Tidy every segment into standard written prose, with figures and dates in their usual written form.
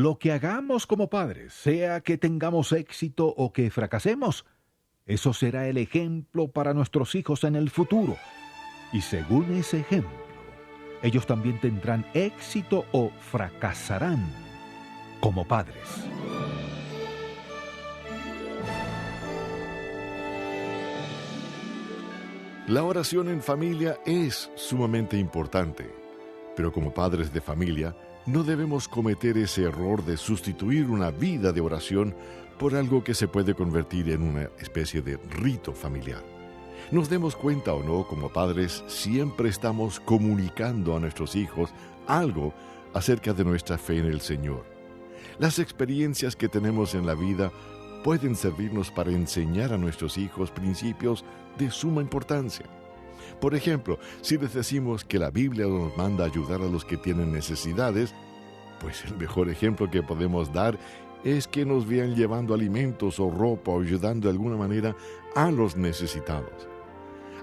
lo que hagamos como padres, sea que tengamos éxito o que fracasemos, eso será el ejemplo para nuestros hijos en el futuro. Y según ese ejemplo, ellos también tendrán éxito o fracasarán como padres. La oración en familia es sumamente importante, pero como padres de familia no debemos cometer ese error de sustituir una vida de oración por algo que se puede convertir en una especie de rito familiar. Nos demos cuenta o no, como padres, siempre estamos comunicando a nuestros hijos algo acerca de nuestra fe en el Señor. Las experiencias que tenemos en la vida pueden servirnos para enseñar a nuestros hijos principios de suma importancia. Por ejemplo, si les decimos que la Biblia nos manda ayudar a los que tienen necesidades, pues el mejor ejemplo que podemos dar es que nos vean llevando alimentos o ropa o ayudando de alguna manera a los necesitados.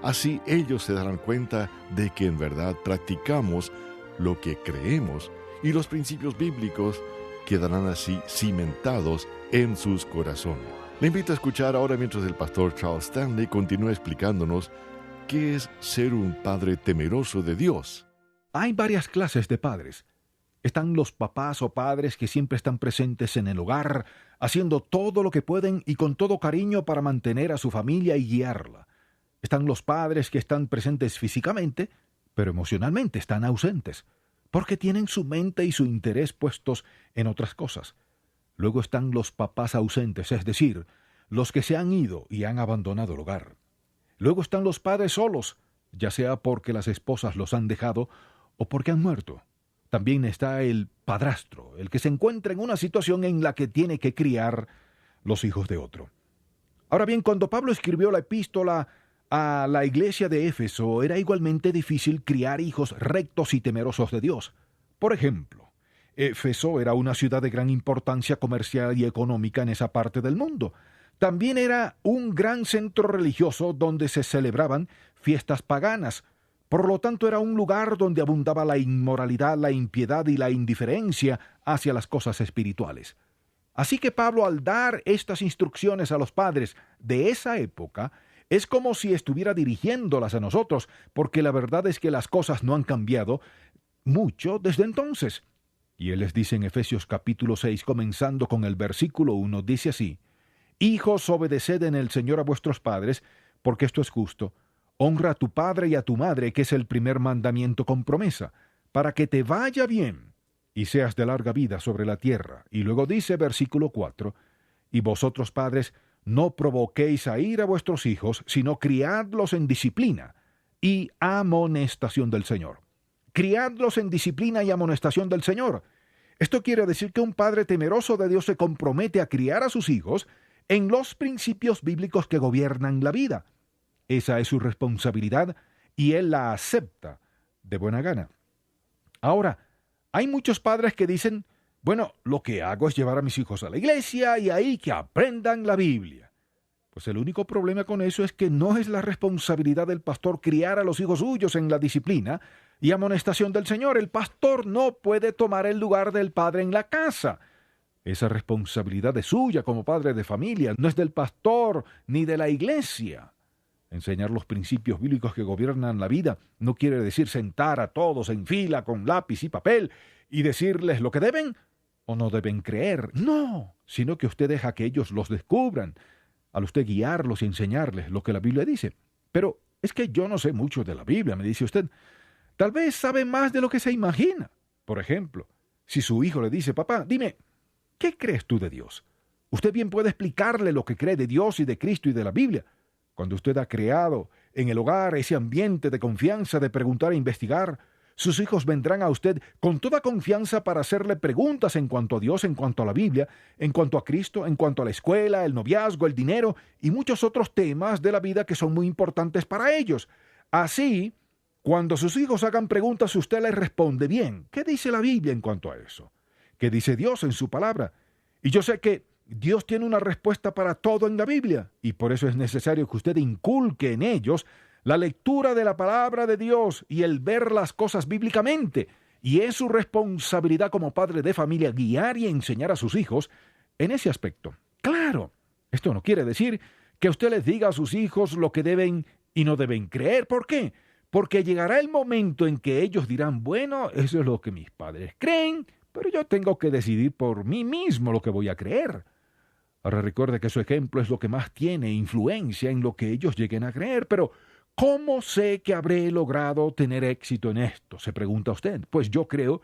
Así ellos se darán cuenta de que en verdad practicamos lo que creemos y los principios bíblicos quedarán así cimentados en sus corazones. Le invito a escuchar ahora mientras el pastor Charles Stanley continúa explicándonos qué es ser un padre temeroso de Dios. Hay varias clases de padres. Están los papás o padres que siempre están presentes en el hogar, haciendo todo lo que pueden y con todo cariño para mantener a su familia y guiarla. Están los padres que están presentes físicamente, pero emocionalmente están ausentes, porque tienen su mente y su interés puestos en otras cosas. Luego están los papás ausentes, es decir, los que se han ido y han abandonado el hogar. Luego están los padres solos, ya sea porque las esposas los han dejado o porque han muerto. También está el padrastro, el que se encuentra en una situación en la que tiene que criar los hijos de otro. Ahora bien, cuando Pablo escribió la epístola a la iglesia de Éfeso, era igualmente difícil criar hijos rectos y temerosos de Dios. Por ejemplo, Éfeso era una ciudad de gran importancia comercial y económica en esa parte del mundo. También era un gran centro religioso donde se celebraban fiestas paganas. Por lo tanto, era un lugar donde abundaba la inmoralidad, la impiedad y la indiferencia hacia las cosas espirituales. Así que Pablo, al dar estas instrucciones a los padres de esa época, es como si estuviera dirigiéndolas a nosotros, porque la verdad es que las cosas no han cambiado mucho desde entonces. Y él les dice en Efesios capítulo 6, comenzando con el versículo 1, dice así: Hijos, obedeced en el Señor a vuestros padres, porque esto es justo. Honra a tu padre y a tu madre, que es el primer mandamiento con promesa, para que te vaya bien y seas de larga vida sobre la tierra. Y luego dice versículo 4, y vosotros padres, no provoquéis a ira a vuestros hijos, sino criadlos en disciplina y amonestación del Señor. Criadlos en disciplina y amonestación del Señor. Esto quiere decir que un padre temeroso de Dios se compromete a criar a sus hijos en los principios bíblicos que gobiernan la vida. Esa es su responsabilidad y él la acepta de buena gana. Ahora, hay muchos padres que dicen: bueno, lo que hago es llevar a mis hijos a la iglesia y ahí que aprendan la Biblia. Pues el único problema con eso es que no es la responsabilidad del pastor criar a los hijos suyos en la disciplina y amonestación del Señor. El pastor no puede tomar el lugar del padre en la casa. Esa responsabilidad es suya como padre de familia, no es del pastor ni de la iglesia. Enseñar los principios bíblicos que gobiernan la vida no quiere decir sentar a todos en fila con lápiz y papel y decirles lo que deben o no deben creer. No, sino que usted deja que ellos los descubran, al usted guiarlos y enseñarles lo que la Biblia dice. Pero es que yo no sé mucho de la Biblia, me dice usted. Tal vez sabe más de lo que se imagina. Por ejemplo, si su hijo le dice: papá, dime, ¿qué crees tú de Dios? Usted bien puede explicarle lo que cree de Dios y de Cristo y de la Biblia. Cuando usted ha creado en el hogar ese ambiente de confianza, de preguntar e investigar, sus hijos vendrán a usted con toda confianza para hacerle preguntas en cuanto a Dios, en cuanto a la Biblia, en cuanto a Cristo, en cuanto a la escuela, el noviazgo, el dinero y muchos otros temas de la vida que son muy importantes para ellos. Así, cuando sus hijos hagan preguntas, usted les responde bien. ¿Qué dice la Biblia en cuanto a eso? ¿Qué dice Dios en su palabra? Y yo sé que Dios tiene una respuesta para todo en la Biblia, y por eso es necesario que usted inculque en ellos la lectura de la palabra de Dios y el ver las cosas bíblicamente, y es su responsabilidad como padre de familia guiar y enseñar a sus hijos en ese aspecto. Claro, esto no quiere decir que usted les diga a sus hijos lo que deben y no deben creer. ¿Por qué? Porque llegará el momento en que ellos dirán, bueno, eso es lo que mis padres creen, pero yo tengo que decidir por mí mismo lo que voy a creer. Ahora recuerde que su ejemplo es lo que más tiene influencia en lo que ellos lleguen a creer, pero ¿cómo sé que habré logrado tener éxito en esto?, se pregunta usted. Pues yo creo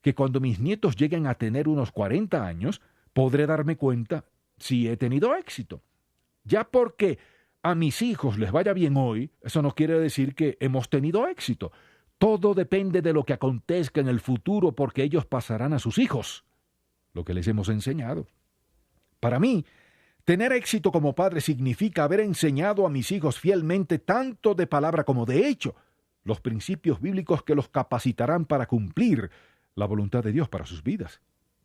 que cuando mis nietos lleguen a tener unos 40 años, podré darme cuenta si he tenido éxito. Ya porque a mis hijos les vaya bien hoy, eso no quiere decir que hemos tenido éxito. Todo depende de lo que acontezca en el futuro, porque ellos pasarán a sus hijos lo que les hemos enseñado. Para mí, tener éxito como padre significa haber enseñado a mis hijos fielmente, tanto de palabra como de hecho, los principios bíblicos que los capacitarán para cumplir la voluntad de Dios para sus vidas.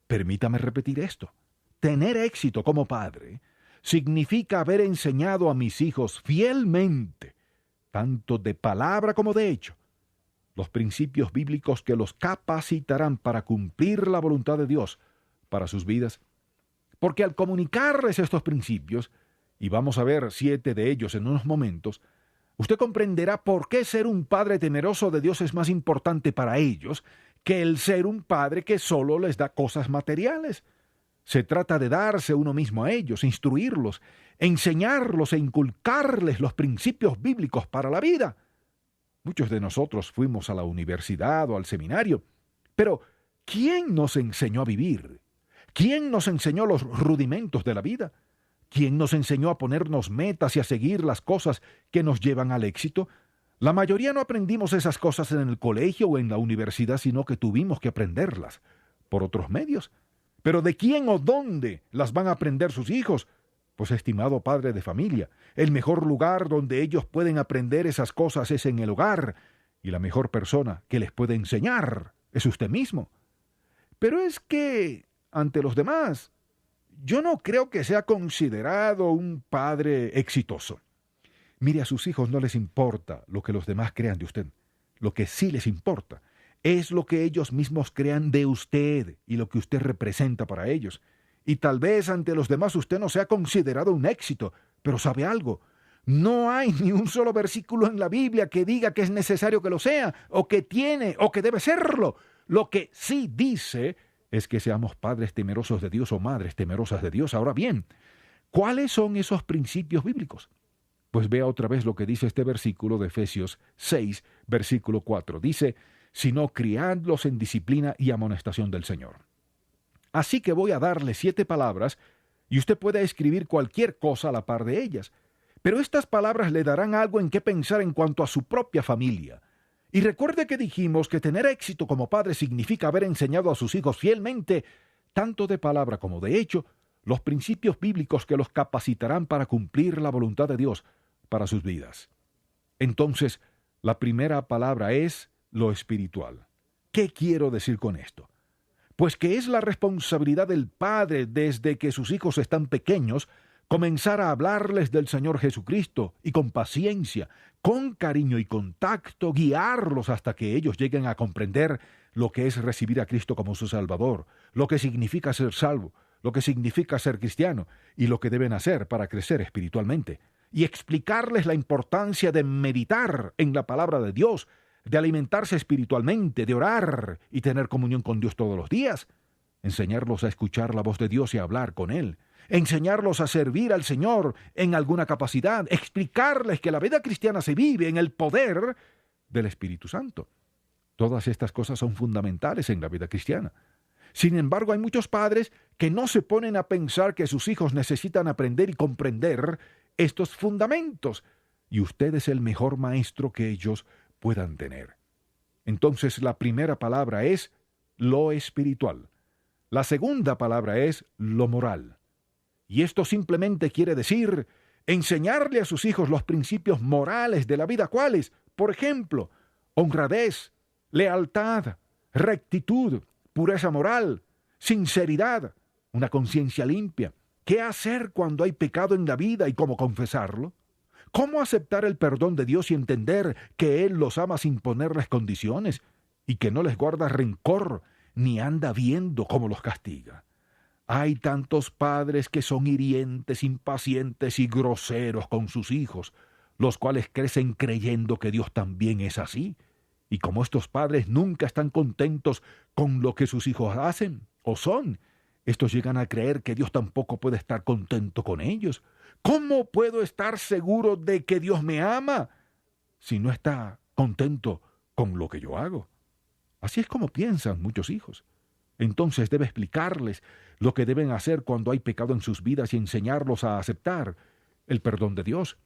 Permítame repetir esto. Tener éxito como padre significa haber enseñado a mis hijos fielmente, tanto de palabra como de hecho, los principios bíblicos que los capacitarán para cumplir la voluntad de Dios para sus vidas. Porque al comunicarles estos principios, y vamos a ver 7 de ellos en unos momentos, usted comprenderá por qué ser un padre temeroso de Dios es más importante para ellos que el ser un padre que solo les da cosas materiales. Se trata de darse uno mismo a ellos, instruirlos, enseñarlos e inculcarles los principios bíblicos para la vida. Muchos de nosotros fuimos a la universidad o al seminario, pero ¿quién nos enseñó a vivir? ¿Quién nos enseñó los rudimentos de la vida? ¿Quién nos enseñó a ponernos metas y a seguir las cosas que nos llevan al éxito? La mayoría no aprendimos esas cosas en el colegio o en la universidad, sino que tuvimos que aprenderlas por otros medios. ¿Pero de quién o dónde las van a aprender sus hijos? Pues, estimado padre de familia, el mejor lugar donde ellos pueden aprender esas cosas es en el hogar, y la mejor persona que les puede enseñar es usted mismo. Pero es que, ante los demás, yo no creo que sea considerado un padre exitoso. Mire, a sus hijos no les importa lo que los demás crean de usted. Lo que sí les importa es lo que ellos mismos crean de usted y lo que usted representa para ellos. Y tal vez ante los demás usted no sea considerado un éxito, pero ¿sabe algo? No hay ni un solo versículo en la Biblia que diga que es necesario que lo sea, o que tiene, o que debe serlo. Lo que sí dice es que seamos padres temerosos de Dios o madres temerosas de Dios. Ahora bien, ¿cuáles son esos principios bíblicos? Pues vea otra vez lo que dice este versículo de Efesios 6, versículo 4. Dice, sino criadlos en disciplina y amonestación del Señor. Así que voy a darle 7 palabras, y usted puede escribir cualquier cosa a la par de ellas. Pero estas palabras le darán algo en qué pensar en cuanto a su propia familia. Y recuerde que dijimos que tener éxito como padre significa haber enseñado a sus hijos fielmente, tanto de palabra como de hecho, los principios bíblicos que los capacitarán para cumplir la voluntad de Dios para sus vidas. Entonces, la primera palabra es lo espiritual. ¿Qué quiero decir con esto? Pues que es la responsabilidad del padre, desde que sus hijos están pequeños, comenzar a hablarles del Señor Jesucristo y con paciencia, con cariño y con tacto, guiarlos hasta que ellos lleguen a comprender lo que es recibir a Cristo como su Salvador, lo que significa ser salvo, lo que significa ser cristiano y lo que deben hacer para crecer espiritualmente, y explicarles la importancia de meditar en la palabra de Dios, de alimentarse espiritualmente, de orar y tener comunión con Dios todos los días, enseñarlos a escuchar la voz de Dios y a hablar con Él, enseñarlos a servir al Señor en alguna capacidad, explicarles que la vida cristiana se vive en el poder del Espíritu Santo. Todas estas cosas son fundamentales en la vida cristiana. Sin embargo, hay muchos padres que no se ponen a pensar que sus hijos necesitan aprender y comprender estos fundamentos, y usted es el mejor maestro que ellos puedan tener. Entonces, la primera palabra es lo espiritual. La segunda palabra es lo moral. Y esto simplemente quiere decir enseñarle a sus hijos los principios morales de la vida, ¿cuáles? Por ejemplo, honradez, lealtad, rectitud, pureza moral, sinceridad, una conciencia limpia. ¿Qué hacer cuando hay pecado en la vida y cómo confesarlo? ¿Cómo aceptar el perdón de Dios y entender que Él los ama sin ponerles condiciones? y que no les guarda rencor, ni anda viendo cómo los castiga. Hay tantos padres que son hirientes, impacientes y groseros con sus hijos, los cuales crecen creyendo que Dios también es así. Y como estos padres nunca están contentos con lo que sus hijos hacen o son, estos llegan a creer que Dios tampoco puede estar contento con ellos. ¿Cómo puedo estar seguro de que Dios me ama si no está contento con lo que yo hago? Así es como piensan muchos hijos. Entonces debe explicarles lo que deben hacer cuando hay pecado en sus vidas y enseñarlos a aceptar el perdón de Dios.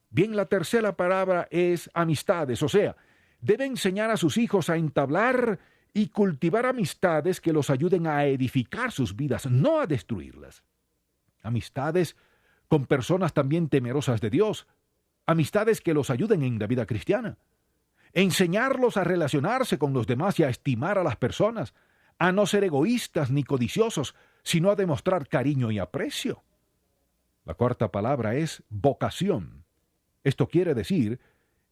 Bien, la tercera palabra es amistades, o sea, debe enseñar a sus hijos a entablar y cultivar amistades que los ayuden a edificar sus vidas, no a destruirlas. Amistades con personas también temerosas de Dios, amistades que los ayuden en la vida cristiana. Enseñarlos a relacionarse con los demás y a estimar a las personas, a no ser egoístas ni codiciosos, sino a demostrar cariño y aprecio. La cuarta palabra es vocación. Esto quiere decir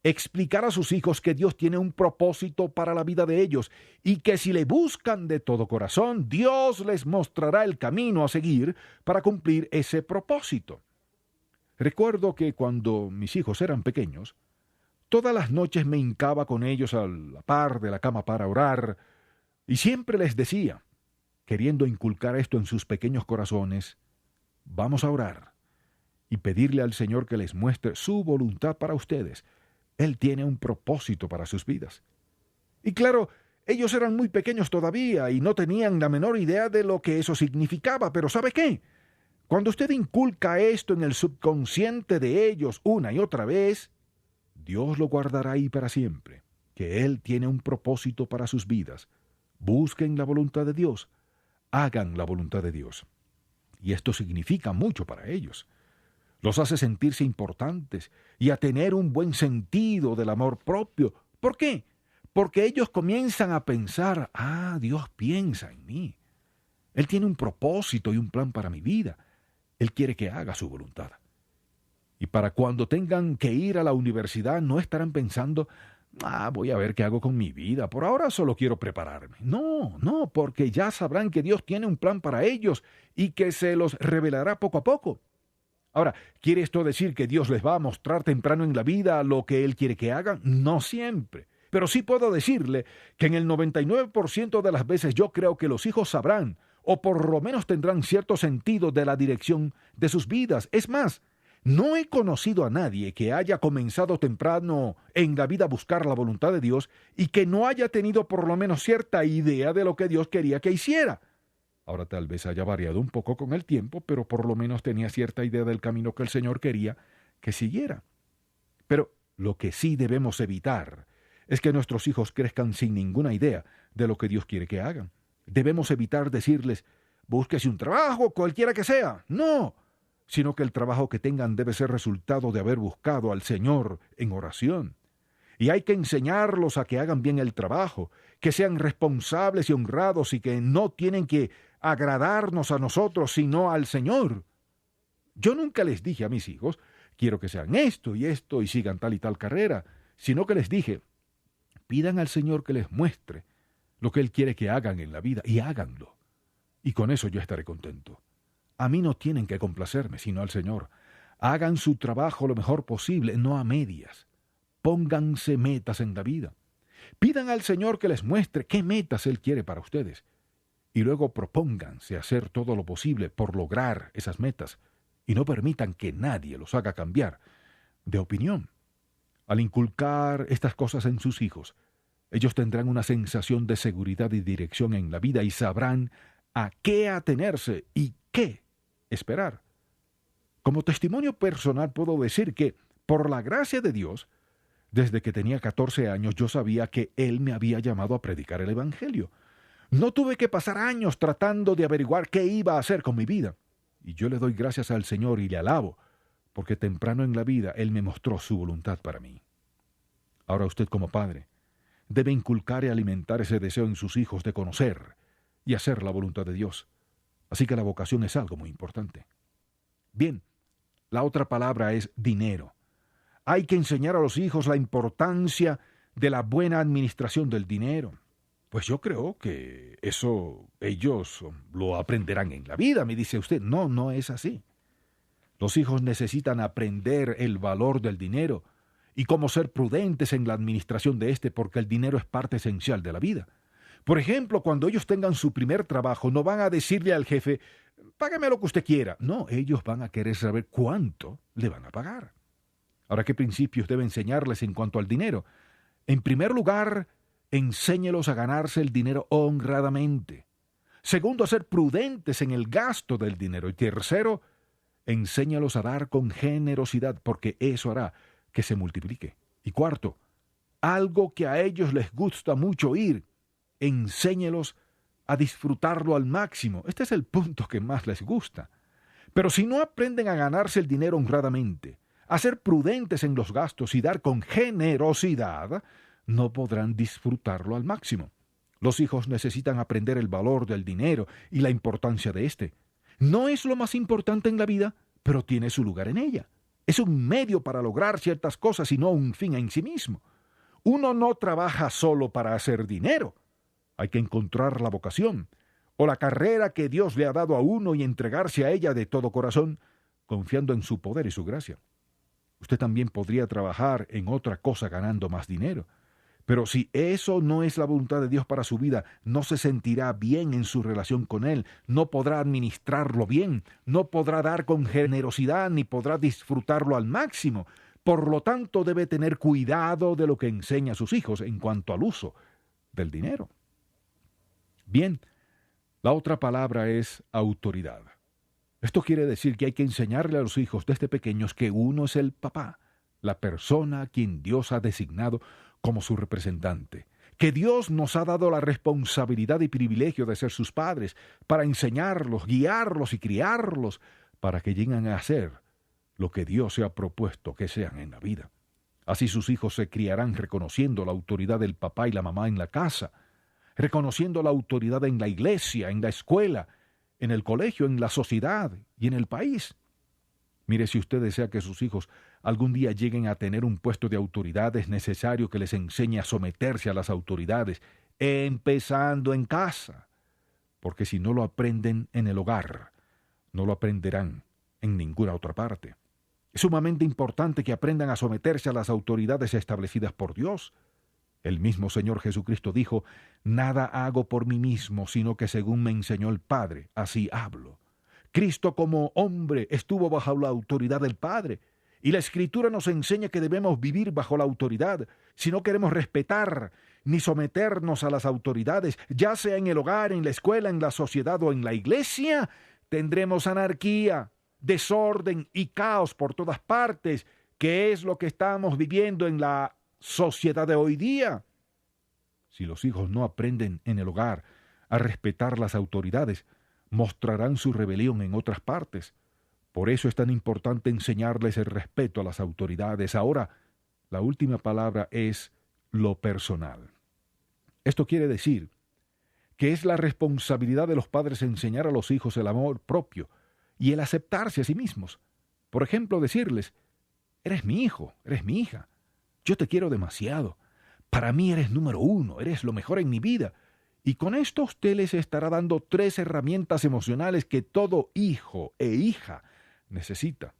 explicar a sus hijos que Dios tiene un propósito para la vida de ellos y que si le buscan de todo corazón, Dios les mostrará el camino a seguir para cumplir ese propósito. Recuerdo que cuando mis hijos eran pequeños, todas las noches me hincaba con ellos a la par de la cama para orar, y siempre les decía, queriendo inculcar esto en sus pequeños corazones, vamos a orar y pedirle al Señor que les muestre su voluntad para ustedes. Él tiene un propósito para sus vidas. Y claro, ellos eran muy pequeños todavía y no tenían la menor idea de lo que eso significaba, pero ¿sabe qué? Cuando usted inculca esto en el subconsciente de ellos una y otra vez, Dios lo guardará ahí para siempre, que Él tiene un propósito para sus vidas. Busquen la voluntad de Dios, hagan la voluntad de Dios. Y esto significa mucho para ellos. Los hace sentirse importantes y a tener un buen sentido del amor propio. ¿Por qué? Porque ellos comienzan a pensar, Dios piensa en mí. Él tiene un propósito y un plan para mi vida. Él quiere que haga su voluntad. Y para cuando tengan que ir a la universidad no estarán pensando, voy a ver qué hago con mi vida, por ahora solo quiero prepararme. No, porque ya sabrán que Dios tiene un plan para ellos y que se los revelará poco a poco. Ahora, ¿quiere esto decir que Dios les va a mostrar temprano en la vida lo que Él quiere que hagan? No siempre. Pero sí puedo decirle que en el 99% de las veces yo creo que los hijos sabrán, o por lo menos tendrán cierto sentido de la dirección de sus vidas. Es más, no he conocido a nadie que haya comenzado temprano en la vida a buscar la voluntad de Dios y que no haya tenido por lo menos cierta idea de lo que Dios quería que hiciera. Ahora tal vez haya variado un poco con el tiempo, pero por lo menos tenía cierta idea del camino que el Señor quería que siguiera. Pero lo que sí debemos evitar es que nuestros hijos crezcan sin ninguna idea de lo que Dios quiere que hagan. Debemos evitar decirles, búsquese un trabajo, cualquiera que sea. No, sino que el trabajo que tengan debe ser resultado de haber buscado al Señor en oración. Y hay que enseñarlos a que hagan bien el trabajo, que sean responsables y honrados y que no tienen que agradarnos a nosotros, sino al Señor. Yo nunca les dije a mis hijos, quiero que sean esto y sigan tal y tal carrera, sino que les dije, pidan al Señor que les muestre lo que Él quiere que hagan en la vida y háganlo. Y con eso yo estaré contento. A mí no tienen que complacerme, sino al Señor. Hagan su trabajo lo mejor posible, no a medias. Pónganse metas en la vida. Pidan al Señor que les muestre qué metas Él quiere para ustedes. Y luego propónganse hacer todo lo posible por lograr esas metas y no permitan que nadie los haga cambiar de opinión. Al inculcar estas cosas en sus hijos, ellos tendrán una sensación de seguridad y dirección en la vida y sabrán a qué atenerse y qué esperar. Como testimonio personal puedo decir que, por la gracia de Dios, desde que tenía 14 años yo sabía que Él me había llamado a predicar el Evangelio. No tuve que pasar años tratando de averiguar qué iba a hacer con mi vida. Y yo le doy gracias al Señor y le alabo, porque temprano en la vida Él me mostró su voluntad para mí. Ahora usted como padre debe inculcar y alimentar ese deseo en sus hijos de conocer y hacer la voluntad de Dios. Así que la vocación es algo muy importante. Bien, la otra palabra es dinero. Hay que enseñar a los hijos la importancia de la buena administración del dinero. Pues yo creo que eso ellos lo aprenderán en la vida, me dice usted. No, no es así. Los hijos necesitan aprender el valor del dinero y cómo ser prudentes en la administración de este, porque el dinero es parte esencial de la vida. Por ejemplo, cuando ellos tengan su primer trabajo, no van a decirle al jefe, págame lo que usted quiera. No, ellos van a querer saber cuánto le van a pagar. Ahora, ¿qué principios debe enseñarles en cuanto al dinero? En primer lugar, enséñelos a ganarse el dinero honradamente. Segundo, a ser prudentes en el gasto del dinero. Y tercero, enséñalos a dar con generosidad, porque eso hará que se multiplique. Y cuarto, algo que a ellos les gusta mucho oír, enséñelos a disfrutarlo al máximo. Este es el punto que más les gusta. Pero si no aprenden a ganarse el dinero honradamente, a ser prudentes en los gastos y dar con generosidad, no podrán disfrutarlo al máximo. Los hijos necesitan aprender el valor del dinero y la importancia de éste. No es lo más importante en la vida, pero tiene su lugar en ella. Es un medio para lograr ciertas cosas y no un fin en sí mismo. Uno no trabaja solo para hacer dinero. Hay que encontrar la vocación o la carrera que Dios le ha dado a uno y entregarse a ella de todo corazón, confiando en su poder y su gracia. Usted también podría trabajar en otra cosa ganando más dinero. Pero si eso no es la voluntad de Dios para su vida, no se sentirá bien en su relación con Él, no podrá administrarlo bien, no podrá dar con generosidad ni podrá disfrutarlo al máximo. Por lo tanto, debe tener cuidado de lo que enseña a sus hijos en cuanto al uso del dinero. Bien, la otra palabra es autoridad. Esto quiere decir que hay que enseñarle a los hijos desde pequeños que uno es el papá, la persona a quien Dios ha designado como su representante, que Dios nos ha dado la responsabilidad y privilegio de ser sus padres, para enseñarlos, guiarlos y criarlos, para que lleguen a ser lo que Dios se ha propuesto que sean en la vida. Así sus hijos se criarán reconociendo la autoridad del papá y la mamá en la casa, reconociendo la autoridad en la iglesia, en la escuela, en el colegio, en la sociedad y en el país. Mire, si usted desea que sus hijos algún día lleguen a tener un puesto de autoridad, es necesario que les enseñe a someterse a las autoridades, empezando en casa, porque si no lo aprenden en el hogar, no lo aprenderán en ninguna otra parte. Es sumamente importante que aprendan a someterse a las autoridades establecidas por Dios. El mismo Señor Jesucristo dijo, «Nada hago por mí mismo, sino que según me enseñó el Padre, así hablo». Cristo como hombre estuvo bajo la autoridad del Padre, y la Escritura nos enseña que debemos vivir bajo la autoridad. Si no queremos respetar ni someternos a las autoridades, ya sea en el hogar, en la escuela, en la sociedad o en la iglesia, tendremos anarquía, desorden y caos por todas partes, que es lo que estamos viviendo en la sociedad de hoy día. Si los hijos no aprenden en el hogar a respetar las autoridades, mostrarán su rebelión en otras partes. Por eso es tan importante enseñarles el respeto a las autoridades. Ahora, la última palabra es lo personal. Esto quiere decir que es la responsabilidad de los padres enseñar a los hijos el amor propio y el aceptarse a sí mismos. Por ejemplo, decirles, eres mi hijo, eres mi hija, yo te quiero demasiado, para mí eres número uno, eres lo mejor en mi vida. Y con esto usted les estará dando 3 herramientas emocionales que todo hijo e hija necesita.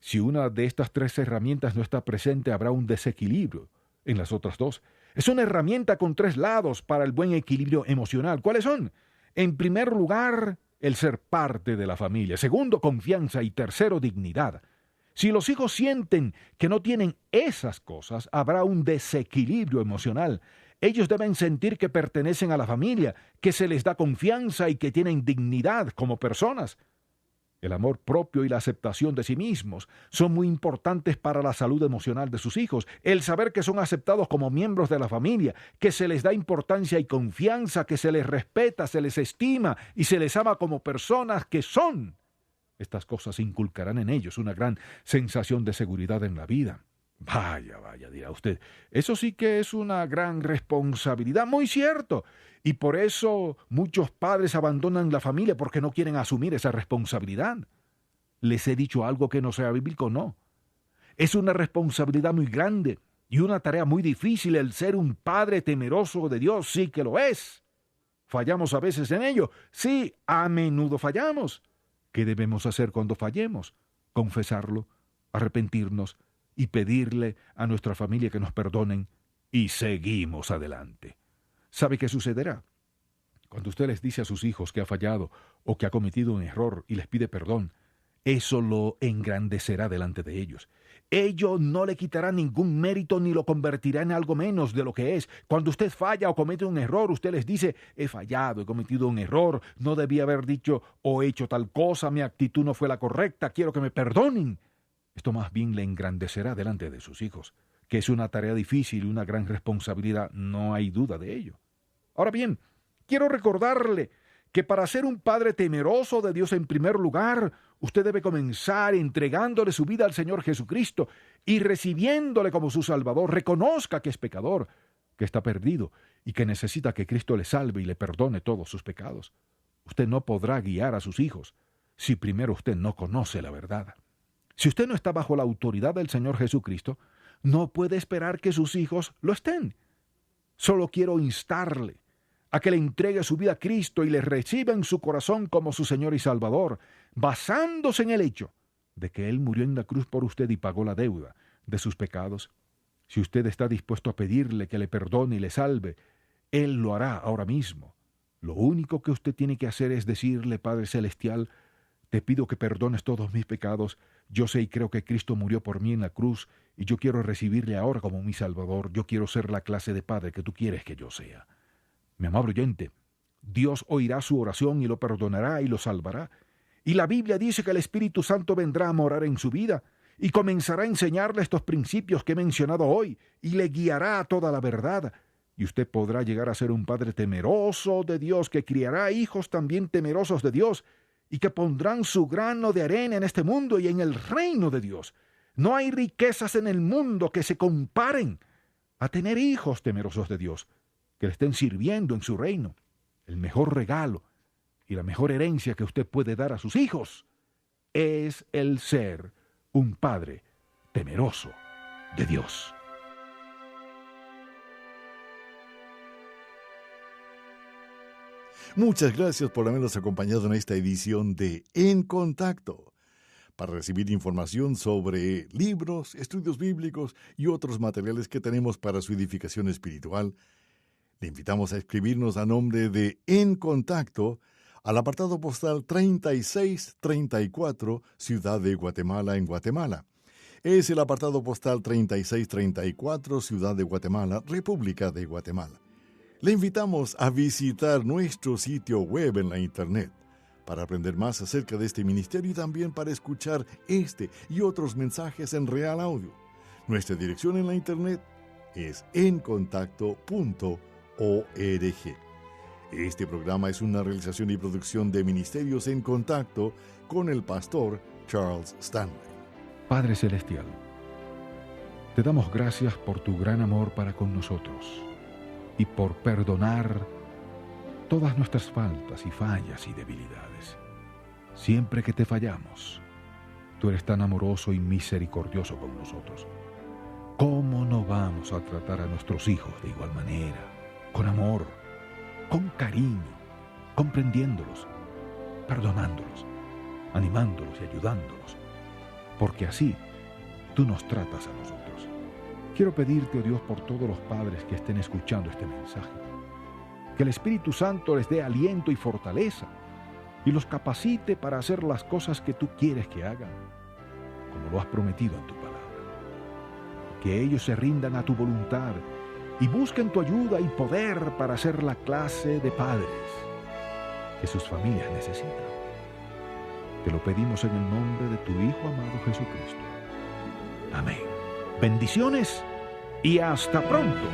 Si una de estas 3 herramientas no está presente, habrá un desequilibrio en las otras 2. Es una herramienta con 3 lados para el buen equilibrio emocional. ¿Cuáles son? En primer lugar, el ser parte de la familia. Segundo, confianza. Y tercero, dignidad. Si los hijos sienten que no tienen esas cosas, habrá un desequilibrio emocional. Ellos deben sentir que pertenecen a la familia, que se les da confianza y que tienen dignidad como personas. El amor propio y la aceptación de sí mismos son muy importantes para la salud emocional de sus hijos. El saber que son aceptados como miembros de la familia, que se les da importancia y confianza, que se les respeta, se les estima y se les ama como personas que son. Estas cosas inculcarán en ellos una gran sensación de seguridad en la vida. Vaya, dirá usted, eso sí que es una gran responsabilidad, muy cierto. Y por eso muchos padres abandonan la familia porque no quieren asumir esa responsabilidad. ¿Les he dicho algo que no sea bíblico? No. Es una responsabilidad muy grande y una tarea muy difícil el ser un padre temeroso de Dios, sí que lo es. ¿Fallamos a veces en ello? Sí, a menudo fallamos. ¿Qué debemos hacer cuando fallemos? Confesarlo, arrepentirnos y pedirle a nuestra familia que nos perdonen, y seguimos adelante. ¿Sabe qué sucederá? Cuando usted les dice a sus hijos que ha fallado o que ha cometido un error y les pide perdón, eso lo engrandecerá delante de ellos. Ello no le quitará ningún mérito ni lo convertirá en algo menos de lo que es. Cuando usted falla o comete un error, usted les dice: he fallado, he cometido un error, no debía haber dicho o hecho tal cosa, mi actitud no fue la correcta, quiero que me perdonen. Esto más bien le engrandecerá delante de sus hijos, que es una tarea difícil y una gran responsabilidad, no hay duda de ello. Ahora bien, quiero recordarle que para ser un padre temeroso de Dios en primer lugar, usted debe comenzar entregándole su vida al Señor Jesucristo y recibiéndole como su Salvador. Reconozca que es pecador, que está perdido y que necesita que Cristo le salve y le perdone todos sus pecados. Usted no podrá guiar a sus hijos si primero usted no conoce la verdad. Si usted no está bajo la autoridad del Señor Jesucristo, no puede esperar que sus hijos lo estén. Solo quiero instarle a que le entregue su vida a Cristo y le reciba en su corazón como su Señor y Salvador, basándose en el hecho de que Él murió en la cruz por usted y pagó la deuda de sus pecados. Si usted está dispuesto a pedirle que le perdone y le salve, Él lo hará ahora mismo. Lo único que usted tiene que hacer es decirle: Padre Celestial, te pido que perdones todos mis pecados. Yo sé y creo que Cristo murió por mí en la cruz y yo quiero recibirle ahora como mi Salvador. Yo quiero ser la clase de padre que tú quieres que yo sea. Mi amable oyente, Dios oirá su oración y lo perdonará y lo salvará. Y la Biblia dice que el Espíritu Santo vendrá a morar en su vida y comenzará a enseñarle estos principios que he mencionado hoy y le guiará a toda la verdad. Y usted podrá llegar a ser un padre temeroso de Dios, que criará hijos también temerosos de Dios y que pondrán su grano de arena en este mundo y en el reino de Dios. No hay riquezas en el mundo que se comparen a tener hijos temerosos de Dios, que le estén sirviendo en su reino. El mejor regalo y la mejor herencia que usted puede dar a sus hijos es el ser un padre temeroso de Dios. Muchas gracias por habernos acompañado en esta edición de En Contacto. Para recibir información sobre libros, estudios bíblicos y otros materiales que tenemos para su edificación espiritual, le invitamos a escribirnos a nombre de En Contacto al apartado postal 3634, Ciudad de Guatemala, en Guatemala. Es el apartado postal 3634, Ciudad de Guatemala, República de Guatemala. Le invitamos a visitar nuestro sitio web en la Internet para aprender más acerca de este ministerio y también para escuchar este y otros mensajes en Real Audio. Nuestra dirección en la Internet es encontacto.org. Este programa es una realización y producción de Ministerios en Contacto con el pastor Charles Stanley. Padre Celestial, te damos gracias por tu gran amor para con nosotros y por perdonar todas nuestras faltas y fallas y debilidades. Siempre que te fallamos, tú eres tan amoroso y misericordioso con nosotros. ¿Cómo no vamos a tratar a nuestros hijos de igual manera, con amor, con cariño, comprendiéndolos, perdonándolos, animándolos y ayudándolos? Porque así tú nos tratas a nosotros. Quiero pedirte, oh Dios, por todos los padres que estén escuchando este mensaje, que el Espíritu Santo les dé aliento y fortaleza y los capacite para hacer las cosas que tú quieres que hagan, como lo has prometido en tu palabra. Que ellos se rindan a tu voluntad y busquen tu ayuda y poder para ser la clase de padres que sus familias necesitan. Te lo pedimos en el nombre de tu Hijo amado Jesucristo. Amén. Bendiciones y hasta pronto.